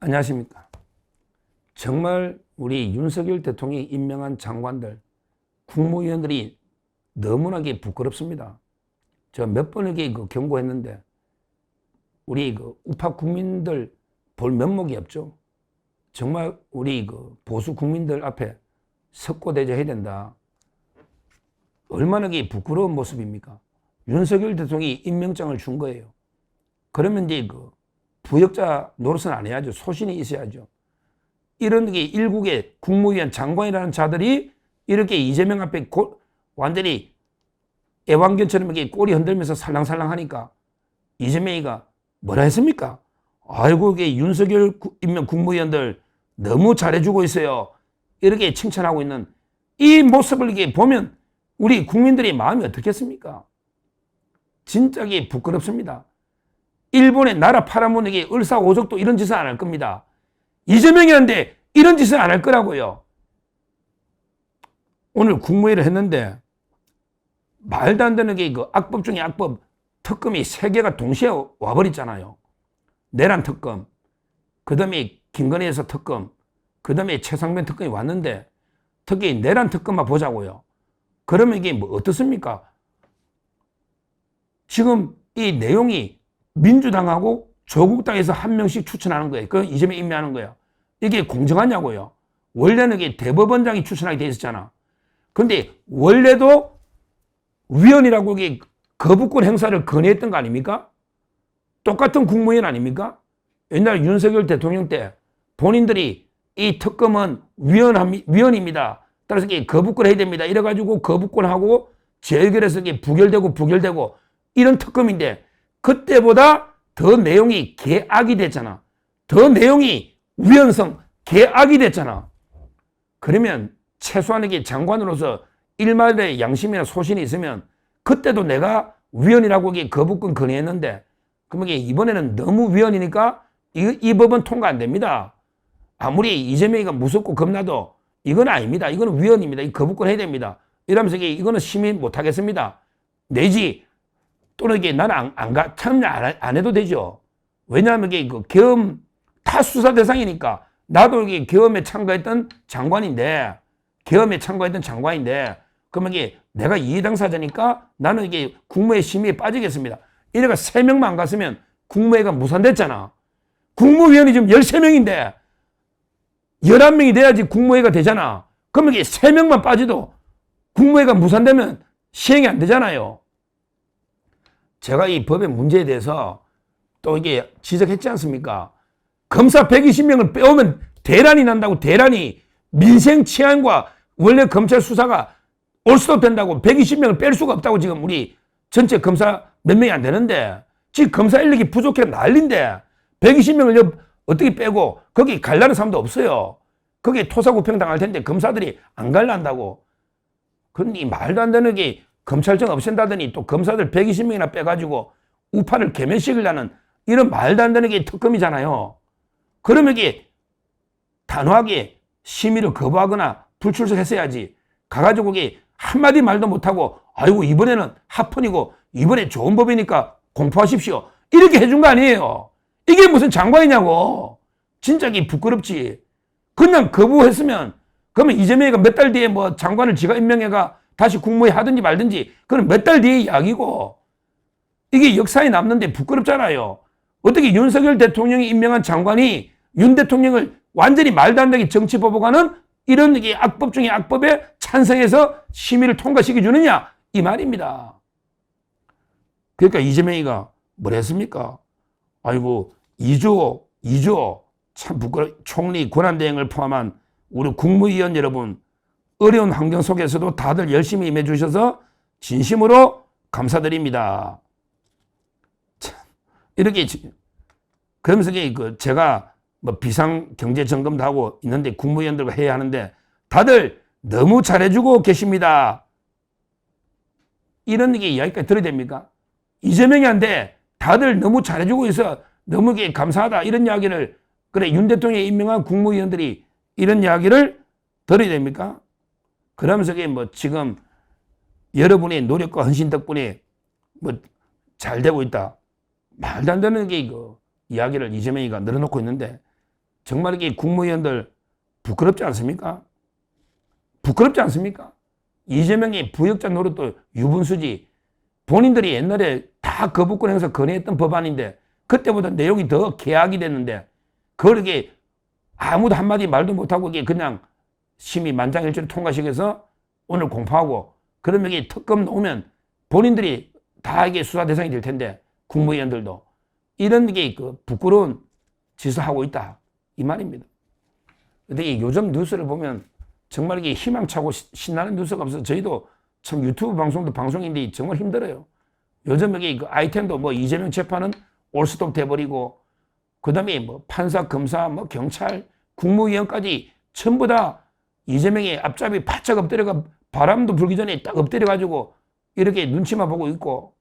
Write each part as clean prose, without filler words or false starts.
안녕하십니까. 정말 우리 윤석열 대통령이 임명한 장관들, 국무위원들이 너무나게 부끄럽습니다. 제가 몇 번에게 경고했는데 우리 우파 국민들 볼 면목이 없죠. 정말 우리 보수 국민들 앞에 석고대죄해야 된다. 얼마나 부끄러운 모습입니까? 윤석열 대통령이 임명장을 준 거예요. 그러면 이제 부역자 노릇은 안 해야죠. 소신이 있어야죠. 이런 게 일국의 국무위원 장관이라는 자들이 이렇게 이재명 앞에 완전히 애완견처럼 이렇게 꼬리 흔들면서 살랑살랑 하니까 이재명이가 뭐라 했습니까? 아이고, 이게 윤석열 임명 국무위원들 너무 잘해주고 있어요. 이렇게 칭찬하고 있는 이 모습을 이렇게 보면 우리 국민들의 마음이 어떻겠습니까? 진짜 이게 부끄럽습니다. 일본의 나라 팔아먹는 을사오적도 이런 짓은 안 할 겁니다. 이재명이었는데 이런 짓은 안 할 거라고요. 오늘 국무회의를 했는데 말도 안 되는 게 악법 중에 악법, 특검이 3개가 동시에 와버렸잖아요. 내란 특검, 그 다음에 김건희에서 특검, 그 다음에 최상병 특검이 왔는데 특히 내란 특검만 보자고요. 그러면 이게 어떻습니까? 지금 이 내용이 민주당하고 조국당에서 한 명씩 추천하는 거예요. 그건 이재명 임명하는 거예요. 이게 공정하냐고요. 원래는 이게 대법원장이 추천하게 돼 있었잖아. 그런데 원래도 위원이라고 이게 거부권 행사를 건의했던 거 아닙니까? 똑같은 국무위원 아닙니까? 옛날 윤석열 대통령 때 본인들이 이 특검은 위원입니다. 따라서 이게 거부권 해야 됩니다. 이래가지고 거부권하고 재결해서 이게 부결되고 이런 특검인데 그때보다 더 내용이 개악이 됐잖아. 더 내용이 위헌성 개악이 됐잖아. 그러면 최소한 이게 장관으로서 일말의 양심이나 소신이 있으면 그때도 내가 위헌이라고 이게 거부권 건의했는데 그러면 이번에는 너무 위헌이니까 이 법은 통과 안 됩니다. 아무리 이재명이가 무섭고 겁나도 이건 아닙니다. 이거는 위헌입니다. 이 거부권 해야 됩니다. 이러면서 이거는 심의 못 하겠습니다. 내지 또는 이게 나는 참여 안 해도 되죠. 왜냐하면 이게 계엄 다 수사 대상이니까 나도 이게 계엄에 참가했던 장관인데 그러면 이게 내가 이해당사자니까 나는 이게 국무회의 심의에 빠지겠습니다. 이래가 3명만 안 갔으면 국무회의가 무산됐잖아. 국무위원이 지금 13명인데 11명이 돼야지 국무회의가 되잖아. 그러면 이게 3명만 빠지도 국무회의가 무산되면 시행이 안 되잖아요. 제가 이 법의 문제에 대해서 또 이게 지적했지 않습니까? 검사 120명을 빼오면 대란이 난다고. 대란이 민생 치안과 원래 검찰 수사가 올스톱 된다고 120명을 뺄 수가 없다고. 지금 우리 전체 검사 몇 명이 안 되는데 지금 검사 인력이 부족해 난리인데 120명을 어떻게 빼고 거기 갈라는 사람도 없어요. 거기 토사구팽 당할 텐데 검사들이 안 갈란다고. 그런데 이 말도 안 되는 게 검찰청 없앤다더니 또 검사들 120명이나 빼가지고 우파를 개면시키려는 이런 말도 안 되는 게 특검이잖아요. 그러면 이게 단호하게 심의를 거부하거나 불출석했어야지. 가가지고 이게 한마디 말도 못하고 아이고 이번에는 합헌이고 이번에 좋은 법이니까 공포하십시오. 이렇게 해준 거 아니에요. 이게 무슨 장관이냐고. 진짜 이게 부끄럽지. 그냥 거부했으면 그러면 이재명이가 몇 달 뒤에 뭐 장관을 지가 임명해가 다시 국무회의 하든지 말든지 그건 몇 달 뒤의 이야기고 이게 역사에 남는데 부끄럽잖아요. 어떻게 윤석열 대통령이 임명한 장관이 윤 대통령을 완전히 말도 안 되게 정치 보복하는 이런 게 악법 중에 악법에 찬성해서 심의를 통과시켜 주느냐 이 말입니다. 그러니까 이재명이가 뭘 했습니까? 아이고 2조 참 총리 권한대행을 포함한 우리 국무위원 여러분 어려운 환경 속에서도 다들 열심히 임해 주셔서 진심으로 감사드립니다. 참, 이렇게 그러면서 제가 뭐 비상경제점검도 하고 있는데 국무위원들과 해야 하는데 다들 너무 잘해주고 계십니다. 이런 이야기까지 들어야 됩니까? 이재명이 한데 다들 너무 잘해주고 있어 너무 감사하다 이런 이야기를 그래 윤 대통령이 임명한 국무위원들이 이런 이야기를 들어야 됩니까? 그러면서 뭐 지금 여러분의 노력과 헌신 덕분에 뭐 잘 되고 있다. 말도 안 되는 이야기를 이재명이가 늘어놓고 있는데 정말 이게 국무위원들 부끄럽지 않습니까? 부끄럽지 않습니까? 이재명의 부역자 노릇도 유분수지. 본인들이 옛날에 다 거부권에서 건의했던 법안인데 그때보다 내용이 더 개악이 됐는데 그렇게 아무도 한마디 말도 못하고 이게 그냥 심의 만장일치로 통과시켜서 오늘 공포하고 그러면 이게 특검 놓으면 본인들이 다 이게 수사 대상이 될 텐데 국무위원들도 이런 게 그 부끄러운 짓을 하고 있다 이 말입니다. 근데 요즘 뉴스를 보면 정말 이게 희망차고 신나는 뉴스가 없어서 저희도 참 유튜브 방송도 방송인데 정말 힘들어요. 요즘 여기 그 아이템도 뭐 이재명 재판은 올스톱 돼버리고 그다음에 뭐 판사, 검사, 뭐 경찰, 국무위원까지 전부 다 이재명의 앞잡이 바짝 엎드려가 바람도 불기 전에 딱 엎드려가지고 이렇게 눈치만 보고 있고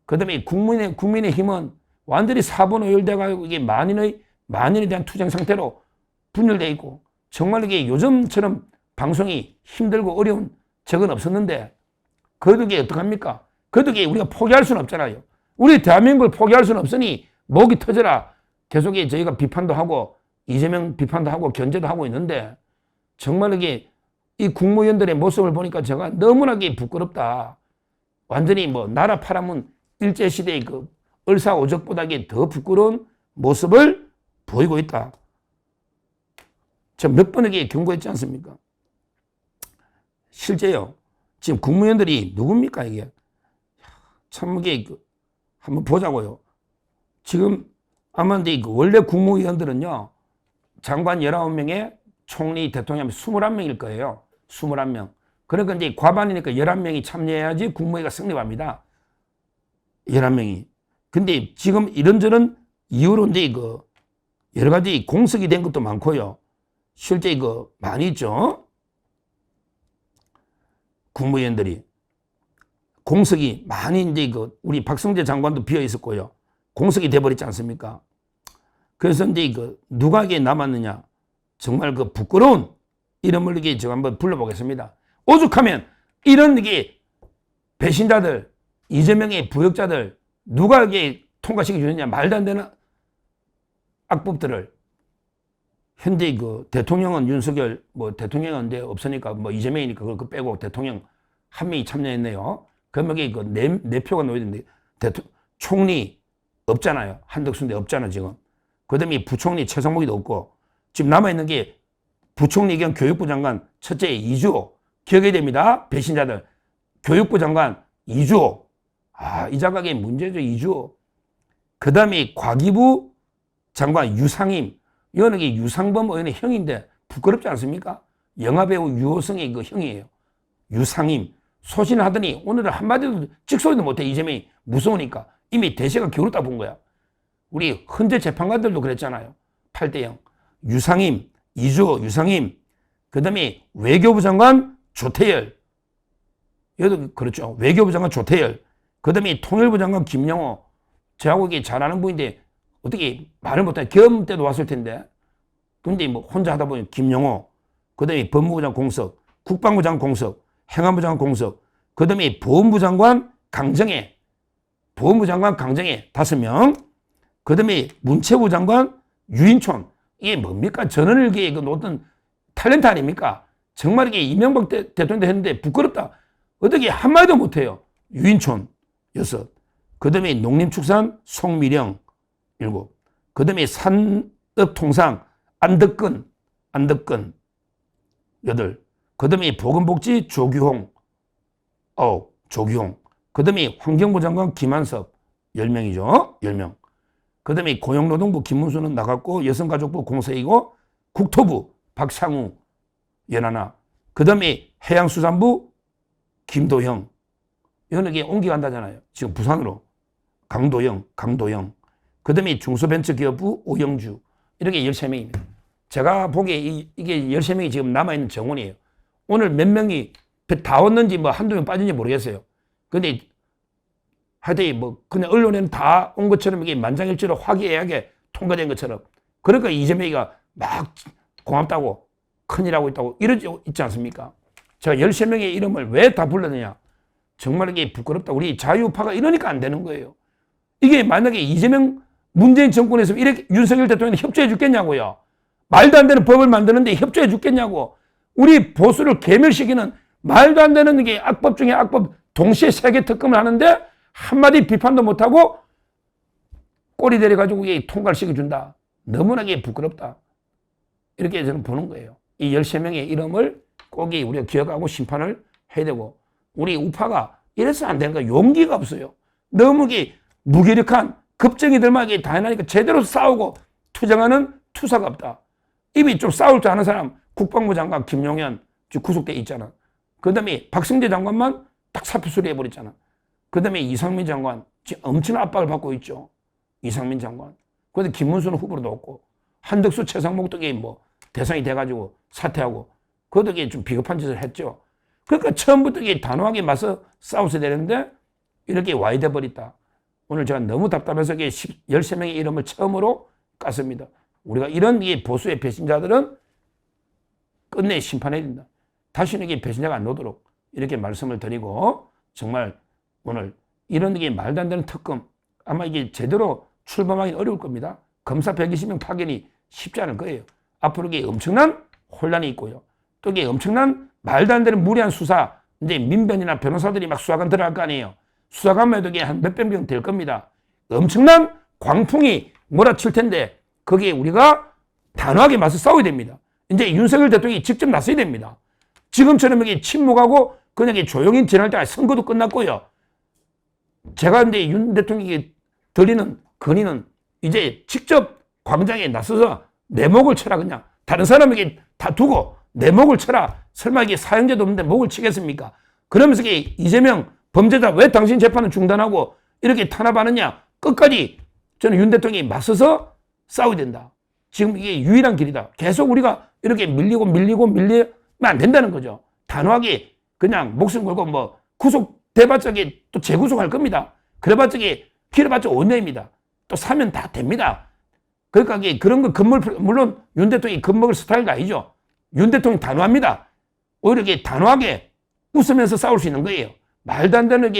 그다음에 국민의힘은 완전히 사분 오열돼가지고 이게 만인에 대한 투쟁 상태로 분열돼 있고 정말 이게 요즘처럼 방송이 힘들고 어려운 적은 없었는데 그래도 이게 어떡합니까? 그래도 이게 우리가 포기할 수는 없잖아요. 우리 대한민국을 포기할 수는 없으니 목이 터져라 계속 저희가 비판도 하고 이재명 비판도 하고 견제도 하고 있는데 정말 이게 이 국무위원들의 모습을 보니까 제가 너무나 부끄럽다. 완전히 뭐 나라 팔아문 일제시대의 그 을사오적보다 더 부끄러운 모습을 보이고 있다. 제가 몇 번에게 경고했지 않습니까? 실제요. 지금 국무위원들이 누굽니까 이게? 참 이게 한번 보자고요. 지금 아마 원래 국무위원들은요. 장관 19명에 총리 대통령 21명일 거예요. 21명. 그러니까 이제 과반이니까 11명이 참여해야지 국무회의가 성립합니다. 11명이. 근데 지금 이런저런 이유로 이제 여러 가지 공석이 된 것도 많고요. 실제 많이 있죠. 국무위원들이. 공석이 많이 이제 우리 박성재 장관도 비어 있었고요. 공석이 돼버렸지 않습니까? 그래서 이제 누가 이게 남았느냐. 정말 부끄러운 이름을 이게 제가 한번 불러보겠습니다. 오죽하면 이런 배신자들, 이재명의 부역자들 누가 이게 통과시켜 주느냐 말도 안 되는 악법들을 현재 대통령은 윤석열 대통령은 이제 없으니까 이재명이니까 그걸 빼고 대통령 한 명이 참여했네요. 그러면 이게 네 표가 놓여야 되는데 총리 없잖아요. 한덕수인데 없잖아 지금. 그다음에 부총리 최상목이도 없고 지금 남아있는 게 부총리 겸 교육부 장관 첫째 이주호 기억해야 됩니다. 배신자들. 교육부 장관 이주호. 이 자각의 문제죠. 이주호. 그 다음에 과기부 장관 유상임. 이거는 유상범 의원의 형인데 부끄럽지 않습니까? 영화배우 유호성의 형이에요. 유상임. 소신하더니 오늘은 한마디도 찍소리도 못해. 이재명이 무서우니까. 이미 대세가 기울었다 본 거야. 우리 헌재 재판관들도 그랬잖아요. 8대0. 유상임, 이주호, 유상임. 그 다음에 외교부 장관 조태열. 얘도 그렇죠. 외교부 장관 조태열. 그 다음에 통일부 장관 김영호. 저하고 잘 아는 분인데 어떻게 말을 못해. 겸 때도 왔을 텐데. 근데 혼자 하다 보니 김영호. 그 다음에 법무부 장관 공석. 국방부 장관 공석. 행안부 장관 공석. 그 다음에 보훈부 장관 강정혜. 보훈부 장관 강정혜 5명. 그 다음에 문체부 장관 유인촌. 이게 뭡니까? 전원일기에 놓던 탤런트 아닙니까? 정말 이게 이명박 대통령도 했는데 부끄럽다. 어떻게 한마디도 못해요. 유인촌 6. 그 다음에 농림축산 송미령 7. 그 다음에 산업통상 안덕근 8. 그 다음에 보건복지 조규홍 9. 조규홍. 그 다음에 환경부 장관 김한섭 10명이죠. 10명. 그 다음에 고용노동부 김문수는 나갔고 여성가족부 공석이고 국토부 박상우 11. 그 다음에 해양수산부 김도영. 이거는 옮겨간다잖아요. 지금 부산으로. 강도영. 그 다음에 중소벤처기업부 오영주. 이렇게 13명입니다. 제가 보기에 이게 13명이 지금 남아있는 정원이에요. 오늘 몇 명이 다 왔는지 한두 명 빠진지 모르겠어요. 근데 하여튼 그냥 언론에는 다 온 것처럼 이게 만장일치로 화기애애하게 통과된 것처럼. 그러니까 이재명이가 막 고맙다고 큰일하고 있다고 이러지 있지 않습니까? 제가 13명의 이름을 왜 다 불렀느냐. 정말 이게 부끄럽다. 우리 자유파가 이러니까 안 되는 거예요. 이게 만약에 이재명 문재인 정권에서 이렇게 윤석열 대통령이 협조해 주겠냐고요. 말도 안 되는 법을 만드는데 협조해 주겠냐고. 우리 보수를 괴멸시키는 말도 안 되는 게 악법 중에 악법 동시에 3개 특검을 하는데 한마디 비판도 못하고 꼬리 내려가지고 이게 통과를 시켜준다. 너무나 이게 부끄럽다. 이렇게 저는 보는 거예요. 이 13명의 이름을 꼭 우리가 기억하고 심판을 해야 되고, 우리 우파가 이래서 안 되는 거야. 용기가 없어요. 너무 무기력한 급정이들만 다 해나니까 제대로 싸우고 투쟁하는 투사가 없다. 입이 좀 싸울 줄 아는 사람, 국방부 장관 김용현 지금 구속돼 있잖아. 그 다음에 박성재 장관만 딱 사표 수리해버렸잖아. 그 다음에 이상민 장관 지금 엄청난 압박을 받고 있죠. 이상민 장관. 그런데 김문수는 후보로 놓고 한덕수 최상목도 대상이 돼가지고 사퇴하고, 그것도 좀 비겁한 짓을 했죠. 그러니까 처음부터 단호하게 맞서 싸워야 되는데 이렇게 와야 돼버렸다. 오늘 제가 너무 답답해서 13명의 이름을 처음으로 깠습니다. 우리가 이런 보수의 배신자들은 끝내 심판해야 된다. 다시는 배신자가 안 나오도록 이렇게 말씀을 드리고, 정말 오늘 이런 말도 안 되는 특검 아마 제대로 출범하기 어려울 겁니다. 검사 120명 파견이 쉽지 않을 거예요. 앞으로 엄청난 혼란이 있고요. 또 엄청난 말도 안 되는 무리한 수사, 이제 민변이나 변호사들이 막 수사관 들어갈 거 아니에요. 수사관만 해도 한 몇백 명 될 겁니다. 엄청난 광풍이 몰아칠 텐데 거기에 우리가 단호하게 맞서 싸워야 됩니다. 이제 윤석열 대통령이 직접 나서야 됩니다. 지금처럼 침묵하고 그냥 조용히 지날 때 선거도 끝났고요. 제가 이제 윤 대통령이 드리는 건의는 이제 직접 광장에 나서서 내 목을 쳐라. 그냥 다른 사람에게 다 두고 내 목을 쳐라. 설마 사형제도 없는데 목을 치겠습니까? 그러면서 이재명 범죄자 왜 당신 재판은 중단하고 이렇게 탄압하느냐. 끝까지 저는 윤 대통령이 맞서서 싸워야 된다. 지금 이게 유일한 길이다. 계속 우리가 이렇게 밀리면 안 된다는 거죠. 단호하게 그냥 목숨 걸고 구속돼봤자 또 재구속할 겁니다. 그래봤자 길어봤자 5년입니다. 또 사면 다 됩니다. 그러니까 그런 거 물론 윤 대통령이 겁먹을 스타일도 아니죠. 윤 대통령이 단호합니다. 오히려 단호하게 웃으면서 싸울 수 있는 거예요. 말도 안 되는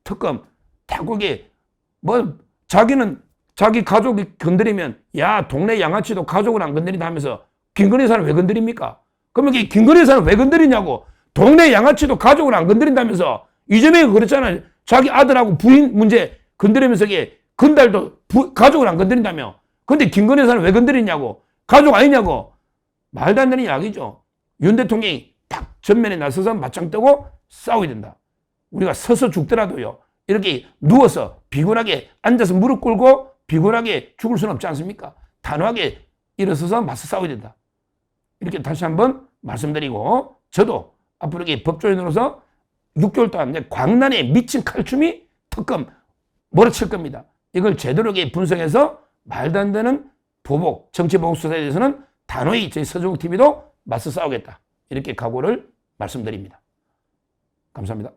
특검, 자꾸 자기는 자기 가족이 건드리면, 야, 동네 양아치도 가족을 안 건드린다 하면서 김건희 여사는 왜 건드립니까? 그러면 김건희 여사는 왜 건드리냐고. 동네 양아치도 가족을 안 건드린다면서. 이재명이 그랬잖아요. 자기 아들하고 부인 문제 건드리면서 건달도 가족을 안 건드린다며. 근데 김건희 여사는 왜 건드리냐고. 가족 아니냐고. 말도 안 되는 이야기죠. 윤 대통령이 딱 전면에 나서서 맞짱 뜨고 싸워야 된다. 우리가 서서 죽더라도요. 이렇게 누워서 비굴하게 앉아서 무릎 꿇고 비굴하게 죽을 수는 없지 않습니까? 단호하게 일어서서 맞서 싸워야 된다. 이렇게 다시 한번 말씀드리고, 저도 앞으로 법조인으로서 6개월 동안 광란에 미친 칼춤이 특검 몰아칠 겁니다. 이걸 제대로 분석해서 말도 안 되는 보복, 정치보복 수사에 대해서는 단호히 저희 서정욱 TV도 맞서 싸우겠다. 이렇게 각오를 말씀드립니다. 감사합니다.